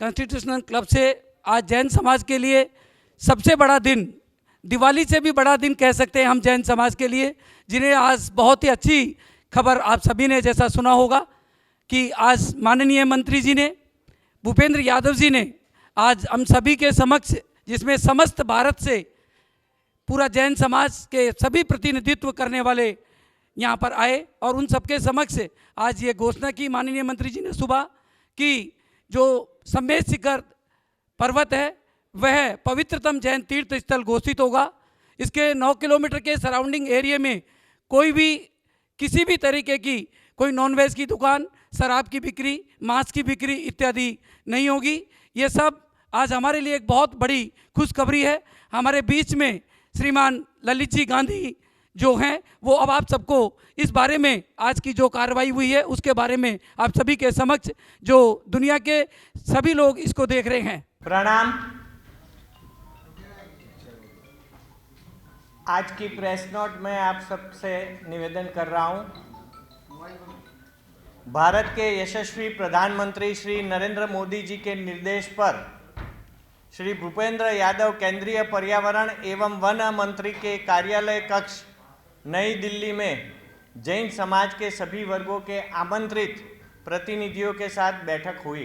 Constitutional club से आज जैन समाज के लिए सबसे बड़ा दिन, दिवाली से भी बड़ा दिन कह सकते हैं हम जैन समाज के लिए, जिन्हें आज बहुत ही अच्छी खबर आप सभी ने जैसा सुना होगा कि आज माननीय मंत्री जी ने, भूपेंद्र यादव जी ने आज हम सभी के समक्ष, जिसमें समस्त भारत से पूरा जैन समाज के सभी प्रतिनिधित्व करने वाले यहाँ पर आए और उन सबके समक्ष आज ये घोषणा की माननीय मंत्री जी ने सुबह कि जो सम्मेद शिखर पर्वत है वह पवित्रतम जैन तीर्थ स्थल घोषित होगा। इसके 9 किलोमीटर के सराउंडिंग एरिया में कोई भी किसी भी तरीके की कोई नॉनवेज की दुकान, शराब की बिक्री, मांस की बिक्री इत्यादि नहीं होगी। ये सब आज हमारे लिए एक बहुत बड़ी खुशखबरी है। हमारे बीच में श्रीमान ललित जी गांधी जो हैं वो अब आप सबको इस बारे में आज की जो कार्रवाई हुई है उसके बारे में आप सभी के समक्ष, जो दुनिया के सभी लोग इसको देख रहे हैं, प्रणाम। आज की प्रेस नोट में आप सबसे निवेदन कर रहा हूं, भारत के यशस्वी प्रधानमंत्री श्री नरेंद्र मोदी जी के निर्देश पर श्री भूपेंद्र यादव केंद्रीय पर्यावरण एवं वन मंत्री के कार्यालय कक्ष नई दिल्ली में जैन समाज के सभी वर्गों के आमंत्रित प्रतिनिधियों के साथ बैठक हुई,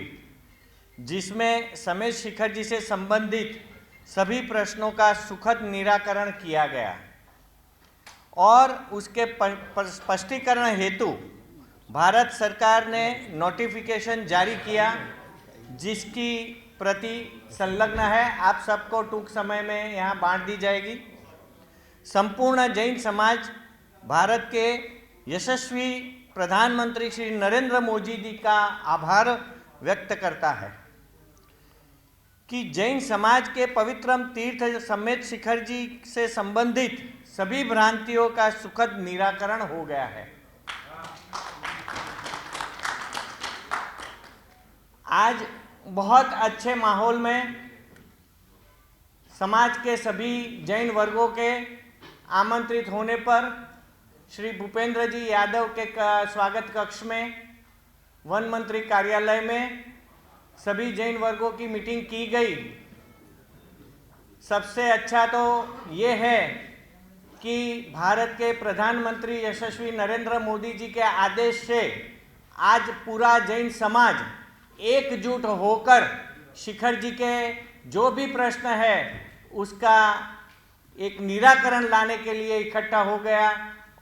जिसमें सम्मेद शिखर जी से संबंधित सभी प्रश्नों का सुखद निराकरण किया गया और उसके स्पष्टीकरण हेतु भारत सरकार ने नोटिफिकेशन जारी किया, जिसकी प्रति संलग्न है, आप सबको टूंक समय में यहाँ बांट दी जाएगी। संपूर्ण जैन समाज भारत के यशस्वी प्रधानमंत्री श्री नरेंद्र मोदी जी का आभार व्यक्त करता है कि जैन समाज के पवित्रम तीर्थ सम्मेद शिखर जी से संबंधित सभी भ्रांतियों का सुखद निराकरण हो गया है। आज बहुत अच्छे माहौल में समाज के सभी जैन वर्गों के आमंत्रित होने पर श्री भूपेंद्र जी यादव के स्वागत कक्ष में वन मंत्री कार्यालय में सभी जैन वर्गों की मीटिंग की गई। सबसे अच्छा तो ये है कि भारत के प्रधानमंत्री यशस्वी नरेंद्र मोदी जी के आदेश से आज पूरा जैन समाज एकजुट होकर शिखर जी के जो भी प्रश्न है उसका एक निराकरण लाने के लिए इकट्ठा हो गया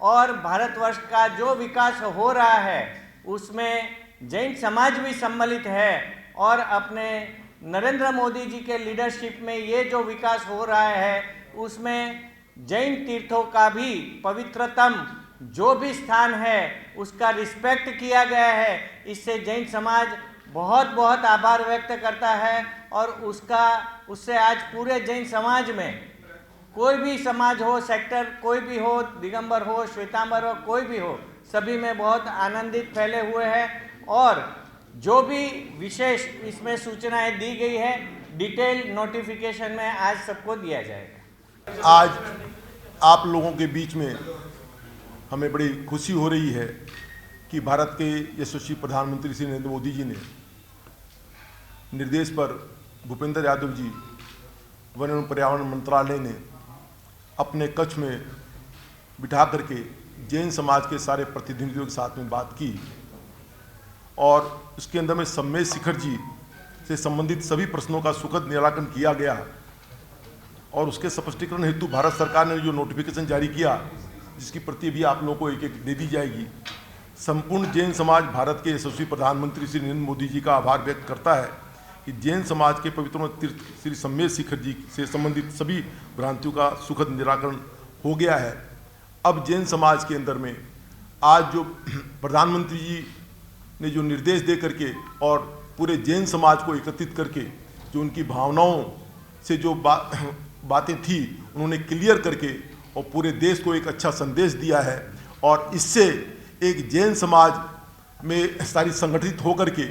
और भारतवर्ष का जो विकास हो रहा है उसमें जैन समाज भी सम्मिलित है और अपने नरेंद्र मोदी जी के लीडरशिप में ये जो विकास हो रहा है उसमें जैन तीर्थों का भी पवित्रतम जो भी स्थान है उसका रिस्पेक्ट किया गया है। इससे जैन समाज बहुत बहुत आभार व्यक्त करता है और उससे आज पूरे जैन समाज में कोई भी समाज हो, सेक्टर कोई भी हो, दिगंबर हो, श्वेतांबर हो, कोई भी हो, सभी में बहुत आनंदित फैले हुए हैं और जो भी विशेष इसमें सूचनाएं दी गई है डिटेल नोटिफिकेशन में आज सबको दिया जाएगा। आज आप लोगों के बीच में हमें बड़ी खुशी हो रही है कि भारत के यशस्वी प्रधानमंत्री श्री नरेंद्र मोदी जी ने निर्देश पर भूपेंद्र यादव जी वन एवं पर्यावरण मंत्रालय ने अपने कक्ष में बिठा करके जैन समाज के सारे प्रतिनिधियों के साथ में बात की और उसके अंदर में सम्मेद शिखर जी से संबंधित सभी प्रश्नों का सुखद निराकरण किया गया और उसके स्पष्टीकरण हेतु भारत सरकार ने जो नोटिफिकेशन जारी किया, जिसकी प्रति भी आप लोगों को एक एक दे दी जाएगी। संपूर्ण जैन समाज भारत के यशस्वी प्रधानमंत्री श्री नरेंद्र मोदी जी का आभार व्यक्त करता है कि जैन समाज के पवित्र तीर्थ श्री सम्मेद शिखर जी से संबंधित सभी भ्रांतियों का सुखद निराकरण हो गया है। अब जैन समाज के अंदर में आज जो प्रधानमंत्री जी ने जो निर्देश दे करके और पूरे जैन समाज को एकत्रित करके जो उनकी भावनाओं से जो बातें थी उन्होंने क्लियर करके और पूरे देश को एक अच्छा संदेश दिया है और इससे एक जैन समाज में सारी संगठित होकर के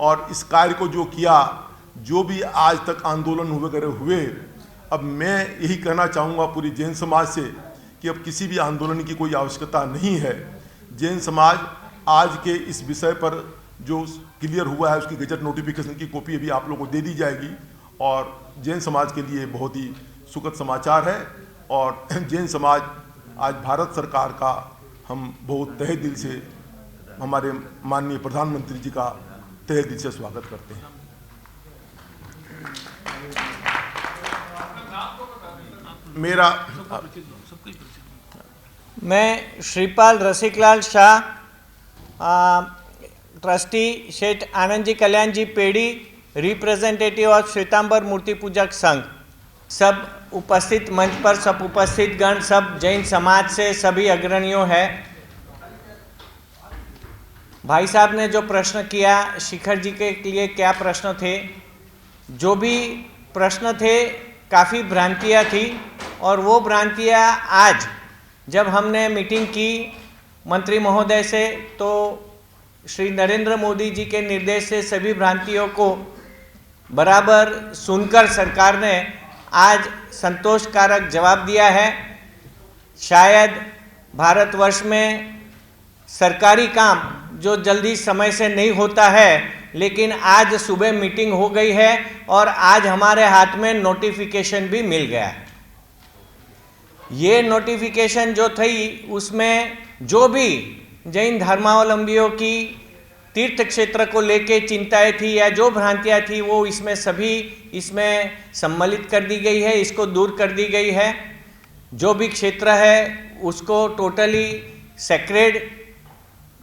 और इस कार्य को जो किया, जो भी आज तक आंदोलन वगैरह हुए, अब मैं यही कहना चाहूँगा पूरी जैन समाज से कि अब किसी भी आंदोलन की कोई आवश्यकता नहीं है। जैन समाज आज के इस विषय पर जो क्लियर हुआ है उसकी गजट नोटिफिकेशन की कॉपी अभी आप लोगों को दे दी जाएगी। और जैन समाज के लिए बहुत ही सुखद समाचार है और जैन समाज आज भारत सरकार का हम बहुत तहे दिल से हमारे माननीय प्रधानमंत्री जी का तहे दिल से स्वागत करते हैं। मेरा मैं Shripal Rasiklal Shah, trustee Sheth Anand ji Kalyan ji Perry, representative of Shvetambar मूर्ति पूजक संघ, सब उपस्थित मंच पर सब उपस्थित गण, सब जैन समाज से सभी अग्रणियों है। भाई साहब ने जो प्रश्न किया, शिखर जी के लिए क्या प्रश्न थे, जो भी प्रश्न थे काफ़ी भ्रांतियाँ थी और वो भ्रांतियाँ आज जब हमने मीटिंग की मंत्री महोदय से तो श्री नरेंद्र मोदी जी के निर्देश से सभी भ्रांतियों को बराबर सुनकर सरकार ने आज संतोषकारक जवाब दिया है। शायद भारतवर्ष में सरकारी काम जो जल्दी समय से नहीं होता है, लेकिन आज सुबह मीटिंग हो गई है और आज हमारे हाथ में नोटिफिकेशन भी मिल गया है। ये नोटिफिकेशन जो थी उसमें जो भी जैन धर्मावलंबियों की तीर्थ क्षेत्र को लेके चिंताएं थी या जो भ्रांतियां थी वो इसमें सभी इसमें सम्मिलित कर दी गई है, इसको दूर कर दी गई है। जो भी क्षेत्र है उसको टोटली सेक्रेड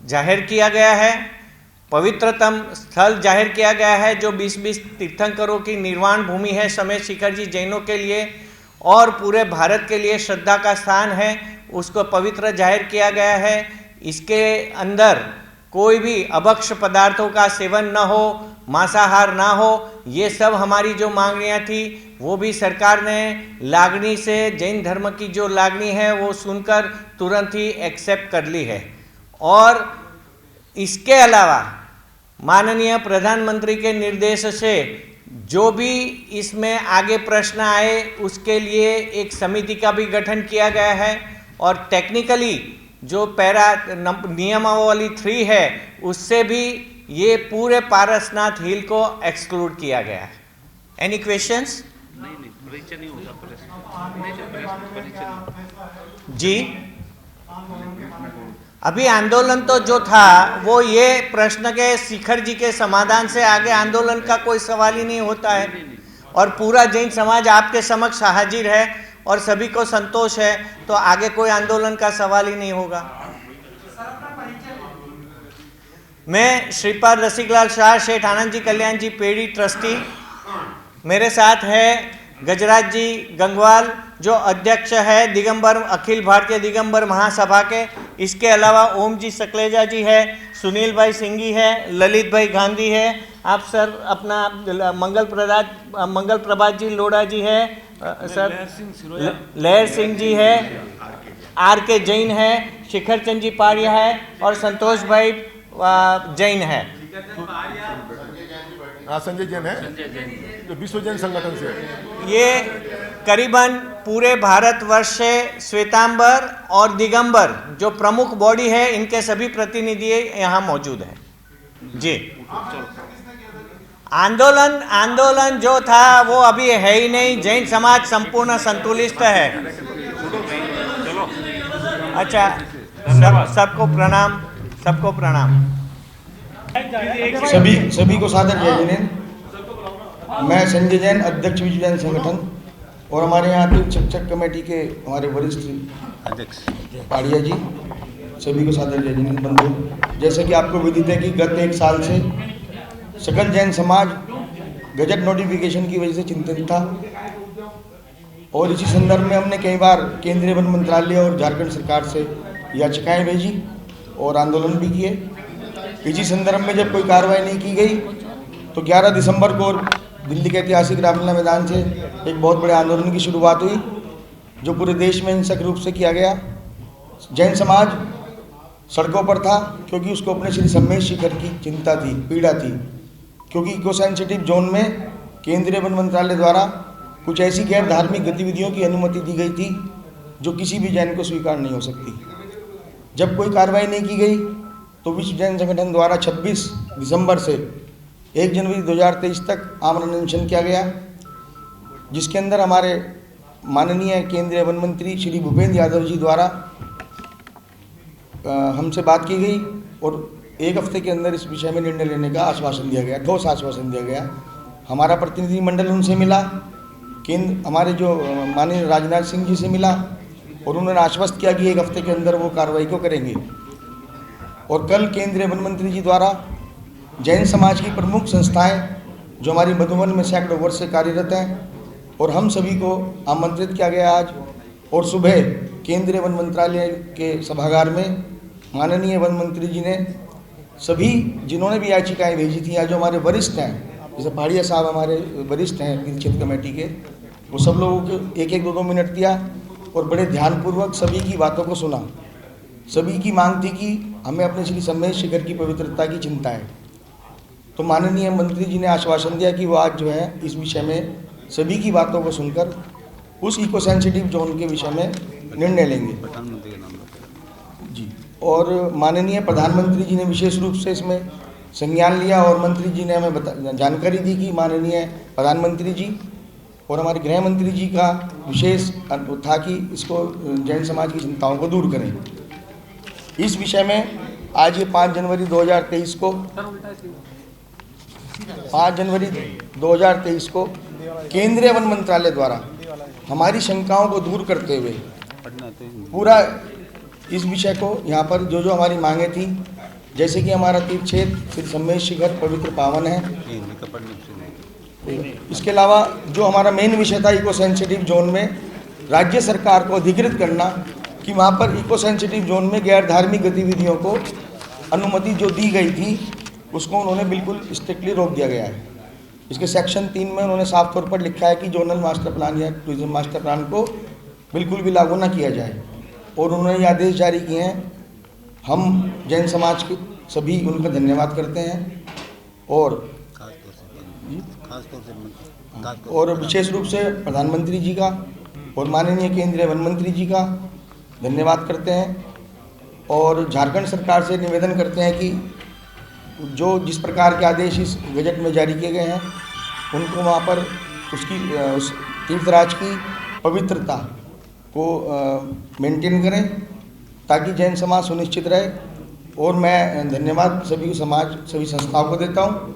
जाहिर किया गया है, पवित्रतम स्थल जाहिर किया गया है। जो 20-20 तीर्थंकरों की निर्वाण भूमि है समेत शिखर जी जैनों के लिए और पूरे भारत के लिए श्रद्धा का स्थान है, उसको पवित्र जाहिर किया गया है। इसके अंदर कोई भी अभक्ष्य पदार्थों का सेवन न हो, मांसाहार ना हो, ये सब हमारी जो मांगनियाँ थी वो भी सरकार ने लागनी से, जैन धर्म की जो लागनी है वो सुनकर तुरंत ही एक्सेप्ट कर ली है। और इसके अलावा माननीय प्रधानमंत्री के निर्देश से जो भी इसमें आगे प्रश्न आए उसके लिए एक समिति का भी गठन किया गया है और टेक्निकली जो पैरा नियमावली 3 है उससे भी ये पूरे पारसनाथ हिल को एक्सक्लूड किया गया है। Any questions? जी, अभी आंदोलन तो जो था वो ये प्रश्न के शिखर जी के समाधान से आगे आंदोलन का कोई सवाल ही नहीं होता है और पूरा जैन समाज आपके समक्ष हाजिर है और सभी को संतोष है, तो आगे कोई आंदोलन का सवाल ही नहीं होगा। मैं श्रीपाल रसिकलाल शाह, शेठ आनंद जी कल्याण जी पेड़ी, ट्रस्टी। मेरे साथ है गजराज जी गंगवाल जो अध्यक्ष है दिगंबर अखिल भारतीय दिगंबर महासभा के। इसके अलावा ओम जी सकलेजा जी है, सुनील भाई सिंघी है, ललित भाई गांधी है, आप सर अपना मंगल प्रभात जी लोढ़ा जी है, सर लहर सिंह जी है, आर के जैन है, शिखर चंद जी पारिया है और संतोष भाई जैन है। संजय जैन है जो विश्व जैन संगठन से है। ये करीबन पूरे भारतवर्ष से श्वेतांबर और दिगंबर जो प्रमुख बॉडी है इनके सभी प्रतिनिधि यहाँ मौजूद हैं। जी, आंदोलन जो था वो अभी है ही नहीं। जैन समाज संपूर्ण संतुलित है। अच्छा, सबको प्रणाम, सबको प्रणाम। सभी को सादर जय जिनेन्द्र। मैं संजय जैन, अध्यक्ष विश्व जैन संगठन, और हमारे यहाँ तीर्थ शिक्षक कमेटी के हमारे वरिष्ठ अध्यक्ष पाड़िया जी, सभी को सादर जय जिनेन्द्र। बंधु, जैसे कि आपको विदित है कि गत 1 साल से सकल जैन समाज गजट नोटिफिकेशन की वजह से चिंतित था और इसी संदर्भ में हमने कई बार केंद्रीय वन मंत्रालय और झारखंड सरकार से याचिकाएं भेजी और आंदोलन भी किए। इसी संदर्भ में जब कोई कार्रवाई नहीं की गई तो 11 दिसंबर को दिल्ली के ऐतिहासिक रामलीला मैदान से एक बहुत बड़े आंदोलन की शुरुआत हुई जो पूरे देश में हिंसक रूप से किया गया। जैन समाज सड़कों पर था क्योंकि उसको अपने श्री सम्मेश शिखर की चिंता थी, पीड़ा थी, क्योंकि इको सेंसिटिव जोन में केंद्रीय वन मंत्रालय द्वारा कुछ ऐसी गैर धार्मिक गतिविधियों की अनुमति दी गई थी जो किसी भी जैन को स्वीकार नहीं हो सकती। जब कोई कार्रवाई नहीं की गई तो विश्व जैन संगठन द्वारा 26 दिसंबर से 1 जनवरी 2023 तक आमरण अनशन किया गया, जिसके अंदर हमारे माननीय केंद्रीय वन मंत्री श्री भूपेंद्र यादव जी द्वारा हमसे बात की गई और 1 हफ्ते के अंदर इस विषय में निर्णय लेने का आश्वासन दिया गया, ठोस आश्वासन दिया गया। हमारा प्रतिनिधिमंडल उनसे मिला, हमारे जो माननीय राजनाथ सिंह जी से मिला और उन्होंने आश्वस्त किया कि 1 हफ्ते के अंदर वो कार्रवाई को करेंगे। और कल केंद्रीय वन मंत्री जी द्वारा जैन समाज की प्रमुख संस्थाएं जो हमारी मधुबन में सैकड़ों वर्ष से कार्यरत हैं और हम सभी को आमंत्रित किया गया आज, और सुबह केंद्रीय वन मंत्रालय के सभागार में माननीय वन मंत्री जी ने सभी जिन्होंने भी याचिकाएं भेजी थी या जो हमारे वरिष्ठ हैं, जैसे पहाड़िया साहब हमारे वरिष्ठ हैं तीर्थ क्षेत्र कमेटी के, वो सब लोगों को 1-1, 2-2 मिनट दिया और बड़े ध्यानपूर्वक सभी की बातों को सुना। सभी की मांग थी कि हमें अपने श्री सम्मेद शिखर की पवित्रता की चिंता है, तो माननीय मंत्री जी ने आश्वासन दिया कि वो आज जो है इस विषय में सभी की बातों को सुनकर उस इको सेंसिटिव जोन के विषय में निर्णय लेंगे जी। और माननीय प्रधानमंत्री जी ने विशेष रूप से इसमें संज्ञान लिया और मंत्री जी ने हमें जानकारी दी कि माननीय प्रधानमंत्री जी और हमारे गृह मंत्री जी का विशेष था कि इसको जैन समाज की चिंताओं को दूर करें। इस विषय में आज ये 5 जनवरी 2023 को केंद्रीय वन मंत्रालय द्वारा हमारी शंकाओं को दूर करते हुए पूरा इस विषय को यहाँ पर जो जो हमारी मांगे थी, जैसे कि हमारा तीर्थ क्षेत्र श्री सम्मेद शिखर पवित्र पावन है, इसके अलावा जो हमारा मेन विषय था इको सेंसिटिव जोन में राज्य सरकार को अधिकृत करना कि वहाँ पर इको सेंसिटिव जोन में गैर धार्मिक गतिविधियों को अनुमति जो दी गई थी उसको उन्होंने बिल्कुल स्ट्रिक्टली रोक दिया गया है। इसके सेक्शन 3 में उन्होंने साफ तौर पर लिखा है कि जोनल मास्टर प्लान या टूरिज्म मास्टर प्लान को बिल्कुल भी लागू न किया जाए, और उन्होंने ये आदेश जारी किए हैं। हम जैन समाज के सभी उनका धन्यवाद करते हैं और विशेष रूप से प्रधानमंत्री जी का और माननीय केंद्रीय वन मंत्री जी का धन्यवाद करते हैं, और झारखंड सरकार से निवेदन करते हैं कि जो जिस प्रकार के आदेश इस गजट में जारी किए गए हैं उनको वहाँ पर उसकी उस तीर्थराज की पवित्रता को मेंटेन करें ताकि जैन समाज सुनिश्चित रहे। और मैं धन्यवाद सभी सभी संस्थाओं को देता हूँ।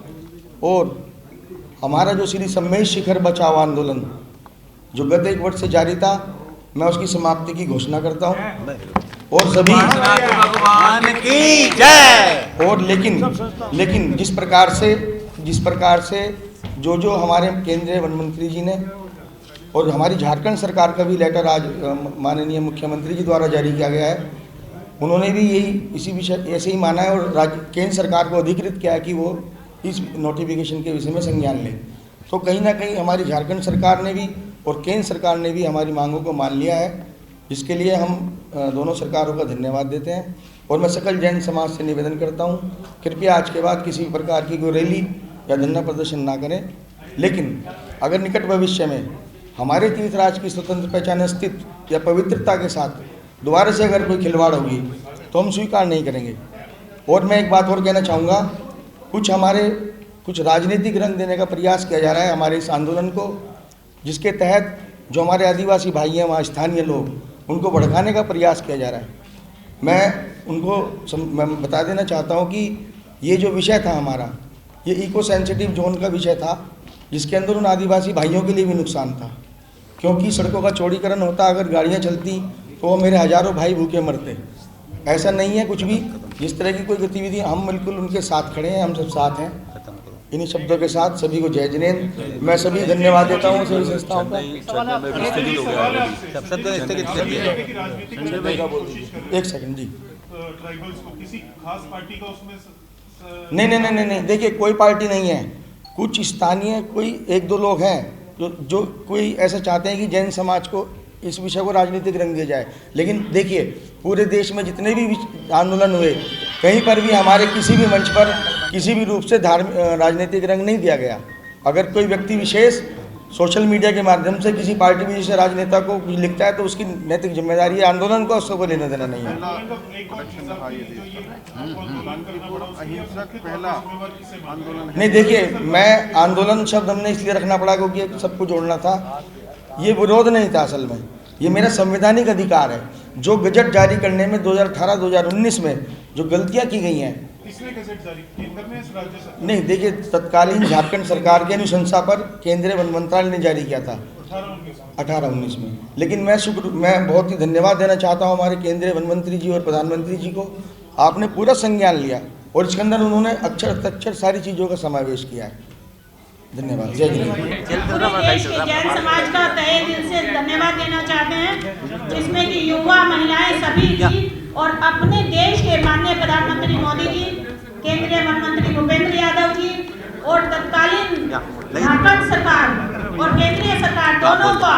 और हमारा जो श्री सम्मेद शिखर बचाओ आंदोलन जो गत 1 वर्ष से जारी था, मैं उसकी समाप्ति की घोषणा करता हूँ और सभी भगवान की जय। और लेकिन जिस प्रकार से जो हमारे केंद्रीय वन मंत्री जी ने और हमारी झारखंड सरकार का भी लेटर आज माननीय मुख्यमंत्री जी द्वारा जारी किया गया है, उन्होंने भी इसी विषय ऐसे ही माना है और केंद्र सरकार को अधिकृत किया है कि वो इस नोटिफिकेशन के विषय में संज्ञान लें। तो कहीं ना कहीं हमारी झारखंड सरकार ने भी और केंद्र सरकार ने भी हमारी मांगों को मान लिया है, जिसके लिए हम दोनों सरकारों का धन्यवाद देते हैं। और मैं सकल जैन समाज से निवेदन करता हूँ, कृपया आज के बाद किसी प्रकार की कोई रैली या धरना प्रदर्शन ना करें, लेकिन अगर निकट भविष्य में हमारे तीर्थराज की स्वतंत्र पहचान अस्तित्व या पवित्रता के साथ दोबारा से अगर कोई खिलवाड़ होगी तो हम स्वीकार नहीं करेंगे। और मैं एक बात और कहना चाहूँगा, कुछ राजनीतिक रंग देने का प्रयास किया जा रहा है हमारे इस आंदोलन को, जिसके तहत जो हमारे आदिवासी भाई हैं, वहाँ स्थानीय लोग, उनको भड़काने का प्रयास किया जा रहा है। मैं बता देना चाहता हूँ कि ये जो विषय था हमारा, ये इको सेंसिटिव जोन का विषय था, जिसके अंदर उन आदिवासी भाइयों के लिए भी नुकसान था, क्योंकि सड़कों का चौड़ीकरण होता, अगर गाड़ियाँ चलती तो वो मेरे हज़ारों भाई भूखे मरते। ऐसा नहीं है कुछ भी, जिस तरह की कोई गतिविधि, हम बिल्कुल उनके साथ खड़े हैं, हम सब साथ हैं। इन्हीं शब्दों के साथ सभी को जय जिनेंद्र। मैं सभी धन्यवाद देता हूँ सभी संस्थाओं का। एक सेकंड जी, नहीं, देखिए कोई पार्टी नहीं है, कुछ स्थानीय कोई 1-2 लोग हैं जो कोई ऐसा चाहते हैं कि जैन समाज को इस विषय को राजनीतिक रंग दिया जाए। लेकिन देखिए पूरे देश में जितने भी आंदोलन हुए, कहीं पर भी हमारे किसी भी मंच पर किसी भी रूप से राजनीतिक रंग नहीं दिया गया। अगर कोई व्यक्ति विशेष सोशल मीडिया के माध्यम से किसी पार्टी में जैसे राजनेता को कुछ लिखता है तो उसकी नैतिक जिम्मेदारी है, आंदोलन को उससे कोई लेना देना नहीं है। अहिंसक पहला आंदोलन नहीं देखिए, मैं आंदोलन शब्द हमने इसलिए रखना पड़ा क्योंकि सबको जोड़ना था, ये विरोध नहीं था असल में, ये मेरा संवैधानिक अधिकार है। जो गजट जारी करने में 2018-2019 में जो गलतियां की गई हैं, किसने गजट जारी केंद्र में राज्य सरकार? नहीं देखिए, तत्कालीन झारखंड सरकार की अनुशंसा पर केंद्रीय वन मंत्रालय ने जारी किया था 18-19 में। लेकिन मैं बहुत ही धन्यवाद देना चाहता हूं हमारे केंद्रीय वन मंत्री जी और प्रधानमंत्री जी को। आपने पूरा संज्ञान लिया और इसके अंदर उन्होंने अक्षर सारी चीज़ों का समावेश किया है। धन्यवाद। जय हिंद। पूरे देश के जैन समाज का तहे दिल से धन्यवाद देना चाहते हैं, जिसमें कि युवा, महिलाएं सभी थी और अपने देश के माननीय प्रधानमंत्री मोदी जी, केंद्रीय वन मंत्री भूपेंद्र यादव जी और तत्कालीन झारखंड सरकार और केंद्रीय सरकार दोनों का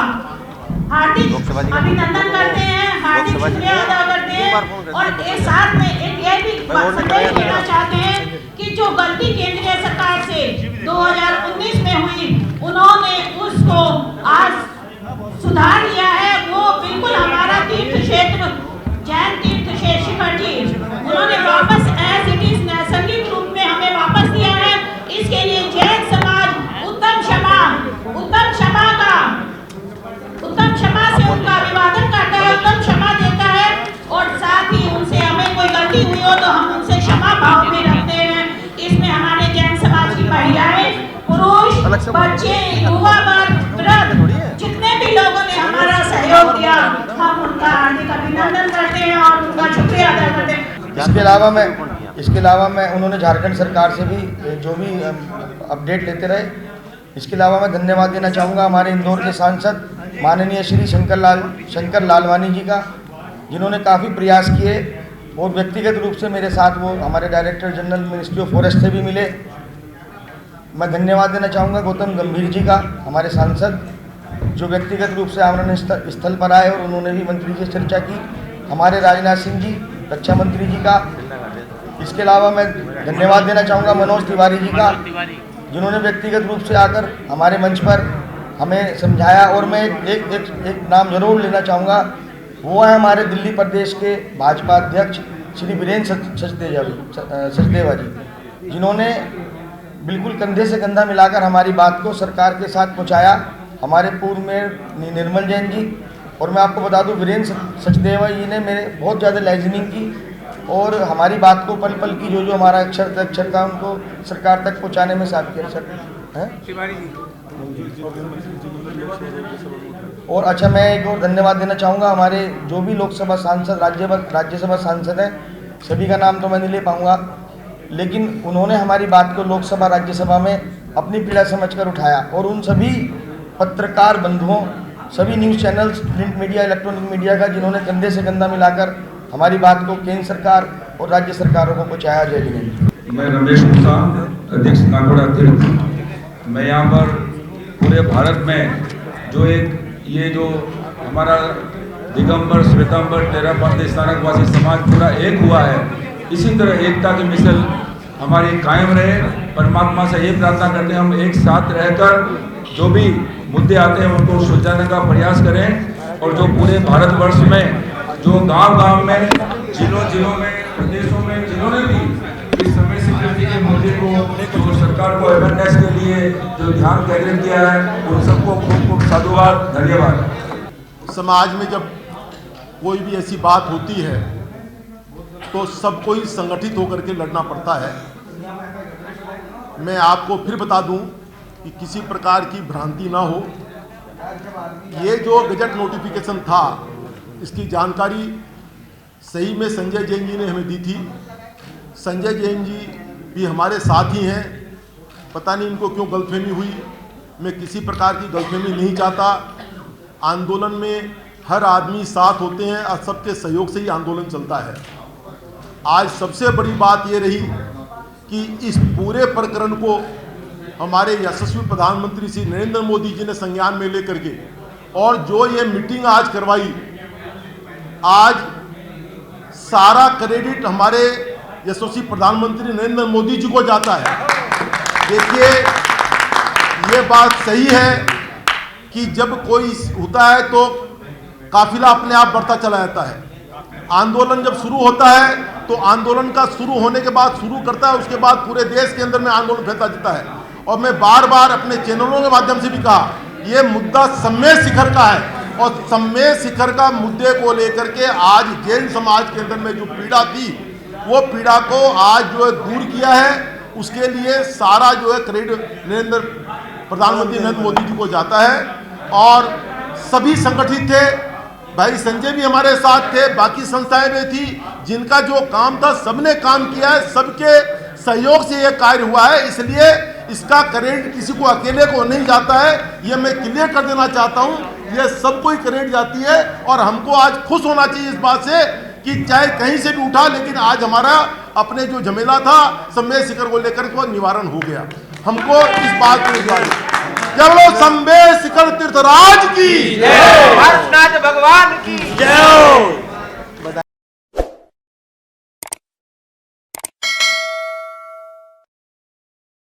हार्दिक अभिनंदन करते हैं, हार्दिक शुक्रिया अदा करते हैं। और एक साथ में एक यह भी संदेश देना चाहते हैं कि जो गलती केंद्रीय सरकार से 2019 में हुई, उन्होंने उसको आज सुधार लिया है। वो बिल्कुल हमारा तीर्थ क्षेत्र, जैन तीर्थ क्षेत्र शिखर जी, उन्होंने वापस एज इट इज नैसर्गिक रूप में हमें वापस दिया है। इसके लिए जैन समाज उत्तम क्षमा से उनका अभिवादन करता है, उत्तम क्षमा देता है और साथ ही उनसे हमें कोई गलती हुई हो तो हम उनसे क्षमा भाव में रखते हैं। इसमें हमारे जैन समाज की महिलाएं, पुरुष, बच्चे, युवा वर्ग, वृद्ध, जितने भी लोगों ने हमारा सहयोग दिया, हम उनका हार्दिक अभिनंदन करते हैं और उनका शुक्रिया अदा करते हैं। इसके अलावा मैं उन्होंने झारखंड सरकार से भी जो भी अपडेट लेते रहे। इसके अलावा मैं धन्यवाद देना चाहूँगा हमारे इंदौर के सांसद माननीय श्री शंकर लालवानी जी का, जिन्होंने काफ़ी प्रयास किए और व्यक्तिगत रूप से मेरे साथ वो हमारे director general ministry of forest से भी मिले। मैं धन्यवाद देना चाहूँगा गौतम गंभीर जी का, हमारे सांसद, जो व्यक्तिगत रूप से आमरण स्थल पर आए और उन्होंने भी मंत्री जी से चर्चा की। हमारे राजनाथ सिंह जी, रक्षा मंत्री जी का। इसके अलावा मैं धन्यवाद देना चाहूँगा मनोज तिवारी जी का, जिन्होंने व्यक्तिगत रूप से आकर हमारे मंच पर हमें समझाया। और मैं एक नाम जरूर लेना चाहूँगा, वो है हमारे दिल्ली प्रदेश के भाजपा अध्यक्ष श्री वीरेंद्र सचदेवा जी, जिन्होंने बिल्कुल कंधे से कंधा मिलाकर हमारी बात को सरकार के साथ पहुँचाया। हमारे पूर्व मेयर निर्मल जैन जी, और मैं आपको बता दूं वीरेंद्र सचदेवा जी ने मेरे बहुत ज़्यादा लाइजनिंग की और हमारी बात को पल पल की जो हमारा अक्षर था उनको सरकार तक पहुंचाने में साथ किया। सर और अच्छा, मैं एक और धन्यवाद देना चाहूँगा हमारे जो भी लोकसभा सांसद, राज्यसभा सांसद हैं, सभी का नाम तो मैं नहीं ले पाऊँगा, लेकिन उन्होंने हमारी बात को लोकसभा राज्यसभा में अपनी पीड़ा समझकर उठाया। और उन सभी पत्रकार बंधुओं, सभी news channels, print media, electronic media का, जिन्होंने कंधे से कंधा मिलाकर हमारी बात को केंद्र सरकार और राज्य सरकारों को पहुँचाया। जय हिंद। मैं रमेश गुप्ता, अध्यक्ष नागौड़ा तीर्थ। मैं यहाँ पर पूरे भारत में जो ये जो हमारा दिगंबर, श्वेतांबर, तेरहपंथी, स्थानकवासी समाज पूरा एक हुआ है, इसी तरह एकता की मिसल हमारी कायम रहे। परमात्मा से ये प्रार्थना करते हैं हम एक साथ रहकर जो भी मुद्दे आते हैं उनको सुलझाने का प्रयास करें। और जो पूरे भारतवर्ष में जो गांव-गांव में, जिलों में, प्रदेशों में जिन्होंने भी इस समय सिक्योरिटी के मुद्दे को जो सरकार को अवेयरनेस के लिए जो ध्यान केंद्रित किया है, उन सबको खूब खूब साधुवाद, धन्यवाद। समाज में जब कोई भी ऐसी बात होती है तो सबको ही संगठित होकर के लड़ना पड़ता है। मैं आपको फिर बता दूं कि किसी प्रकार की भ्रांति ना हो। ये जो गजट नोटिफिकेशन था, इसकी जानकारी सही में संजय जैन जी ने हमें दी थी। संजय जैन जी भी हमारे साथ ही हैं, पता नहीं इनको क्यों गलतफहमी हुई। मैं किसी प्रकार की गलतफहमी नहीं चाहता। आंदोलन में हर आदमी साथ होते हैं और सबके सहयोग से ही आंदोलन चलता है। आज सबसे बड़ी बात ये रही कि इस पूरे प्रकरण को हमारे यशस्वी प्रधानमंत्री श्री नरेंद्र मोदी जी ने संज्ञान में लेकर के, और जो ये मीटिंग आज करवाई, आज सारा क्रेडिट हमारे यशस्वी प्रधानमंत्री नरेंद्र मोदी जी को जाता है। देखिए, ये बात सही है कि जब कोई होता है तो काफिला अपने आप बढ़ता चला जाता है। आंदोलन जब शुरू होता है तो आंदोलन का शुरू होने के बाद शुरू करता है, उसके बाद पूरे देश के अंदर में आंदोलन फैलता जाता है। और मैं बार बार अपने चैनलों के माध्यम से भी कहा, ये मुद्दा सम्मेद शिखर का है और सम्मेद शिखर का मुद्दे को लेकर के आज जैन समाज के अंदर में जो पीड़ा थी, वो पीड़ा को आज जो है दूर किया है। उसके लिए सारा जो है क्रेडिट प्रधानमंत्री नरेंद्र मोदी जी को जाता है। और सभी संगठित थे, भाई संजय भी हमारे साथ थे, बाकी संस्थाएं भी थी, जिनका जो काम था सबने काम किया है, सबके सहयोग से यह कार्य हुआ है। इसलिए इसका क्रेडिट किसी को अकेले को नहीं जाता है, ये मैं क्लियर कर देना चाहता हूं। ये सबको ही क्रेडिट जाती है और हमको आज खुश होना चाहिए इस बात से कि चाहे कहीं से भी उठा, लेकिन आज हमारा अपने जो झमेला था सम्मेद शिखर को लेकर इसका निवारण हो गया। हमको इस बात को जय बोलो सम्मेद शिखर तीर्थराज की, भारतनाथ भगवान की जय।